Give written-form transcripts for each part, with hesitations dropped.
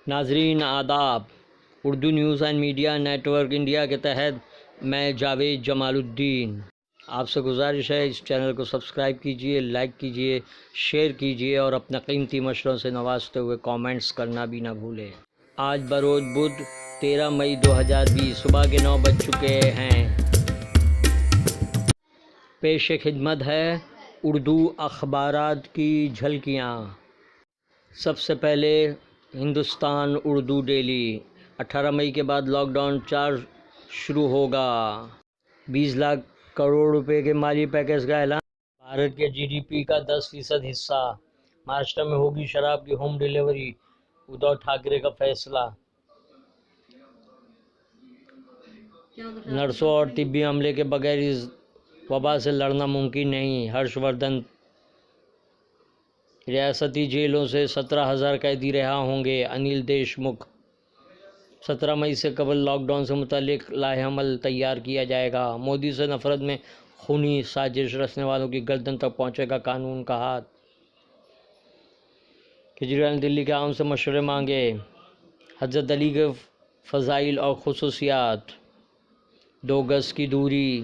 ناظرین آداب، Urdu news and media network India کے تحت میں جاوید جمال الدین آپ سے گزارش ہے اس چینل کو سبسکرائب کیجئے، لائک کیجئے، شیئر کیجئے اور اپنے قیمتی مشوروں سے نوازتے ہوئے کامنٹس کرنا بھی نہ بھولیں۔ آج بروز بدھ 13 مئی 2020 صبح کے 9 بج چکے ہیں۔ پیش خدمت ہے اردو اخبارات کی جھلکیاں۔ سب سے پہلے ہندوستان اردو ڈیلی۔ 18 مئی کے بعد لاک ڈاؤن 4 شروع ہوگا۔ 20 لاکھ کروڑ روپے کے مالی پیکیج کا اعلان۔ بھارت کے جی ڈی پی کا 10% حصہ۔ مہاراشٹر میں ہوگی شراب کی ہوم ڈیلیوری، ادھو ٹھاکرے کا فیصلہ۔ نرسوں اور طبی عملے کے بغیر اس وبا سے لڑنا ممکن نہیں، ہرش وردھن۔ ریاستی جیلوں سے 17,000 قیدی رہا ہوں گے، انل دیشمکھ۔ 17 مئی سے قبل لاک ڈاؤن سے متعلق لائحہ عمل تیار کیا جائے گا۔ مودی سے نفرت میں خونی سازش رچنے والوں کی گردن تک پہنچے گا قانون کا ہاتھ۔ کیجریوال نے دلی کے عوام سے مشورے مانگے۔ حضرت علی کے فضائل اور خصوصیات۔ 2 گز کی دوری،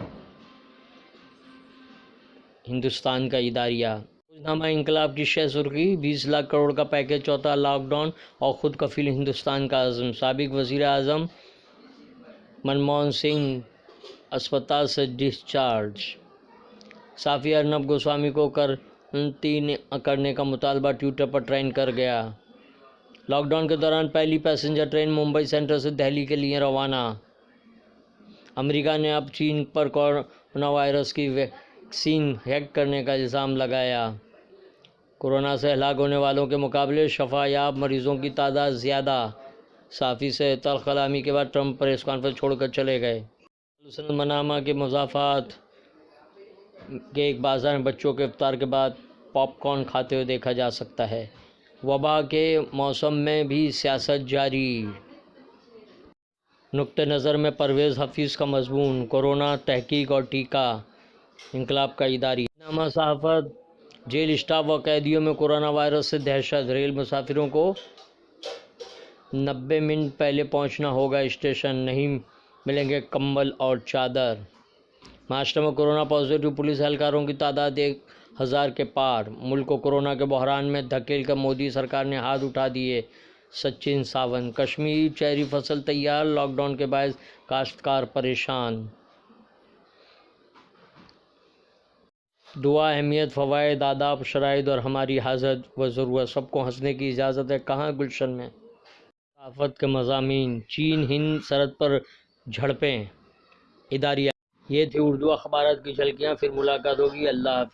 ہندوستان کا اداریہ۔ روزنامہ انقلاب کی شہ سرخی، 20 لاکھ کروڑ کا پیکیج، چوتھا لاک ڈاؤن اور خود کفیل ہندوستان کا عزم۔ سابق وزیر اعظم منموہن سنگھ اسپتال سے ڈسچارج۔ صحافی ارنب گوسوامی کو قرنطین کرنے کا مطالبہ ٹویٹر پر ٹرینڈ کر گیا۔ لاک ڈاؤن کے دوران پہلی پیسنجر ٹرین ممبئی سینٹرل سے دہلی کے لیے روانہ۔ امریکہ نے اب چین پر کورونا وائرس کی ویکسین ہیک کرنے کا الزام لگایا۔ کورونا سے ہلاک ہونے والوں کے مقابلے شفا یاب مریضوں کی تعداد زیادہ۔ صحافی سے تلخ کلامی کے بعد ٹرمپ پریس کانفرنس چھوڑ کر چلے گئے۔ سلطنت منامہ کے مضافات کے ایک بازار میں بچوں کے افطار کے بعد پاپ کارن کھاتے ہوئے دیکھا جا سکتا ہے۔ وبا کے موسم میں بھی سیاست جاری۔ نقطہ نظر میں پرویز حفیظ کا مضمون، کورونا تحقیق اور ٹیکہ، انقلاب کا اداریہ۔ نامہ صحافت، جیل اسٹاف و قیدیوں میں کورونا وائرس سے دہشت۔ ریل مسافروں کو 90 منٹ پہلے پہنچنا ہوگا اسٹیشن، نہیں ملیں گے کمبل اور چادر۔ مہاراشٹر میں کورونا پازیٹیو پولیس اہلکاروں کی تعداد 1,000 کے پار۔ ملک کو کورونا کے بحران میں دھکیل کر مودی سرکار نے ہاتھ اٹھا دیے، سچن ساونت۔ کشمیری چیری فصل تیار، لاک ڈاؤن کے باعث کاشتکار پریشان۔ دعا، اہمیت، فوائد، آداب، شرائط اور ہماری حاجت و ضرورت۔ سب کو ہنسنے کی اجازت ہے، کہاں گلشن میں۔ صحافت کے مضامین، چین ہند سرحد پر جھڑپیں، اداریہ۔ یہ تھی اردو اخبارات کی جھلکیاں، پھر ملاقات ہوگی، اللہ حافظ۔